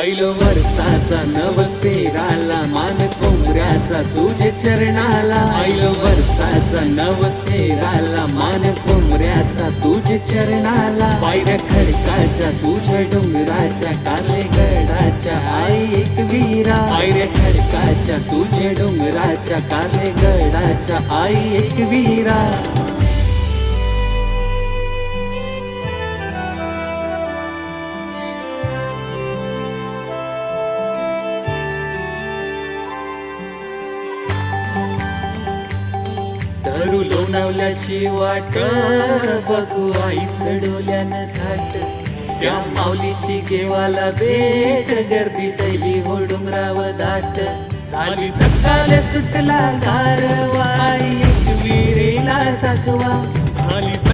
ILO वर्षाचा नवस पेराला, मान कोंबऱ्याचा तुझे चरणाला. आईलो वर्षाचा नवस पेराला, मान कोंबऱ्याचा तुझे चरणाला. पायऱ्या खडकाच्या तुझ्या डोंगराच्या, कारले गडाच्या आई एक वीरा. पायऱ्या खडकाच्या तुझ्या डोंगराच्या, कारले गडाच्या आई एक वीरा. धरू लोणावल्याची वाट, बघू आईच डोल्यानं थाट. त्या माऊलीची केव्हाला भेट, गर्दी सैली हो डोंगराव दाट. झाली सकाळ सुटला गारवा, एक विरेला साकवा. झाली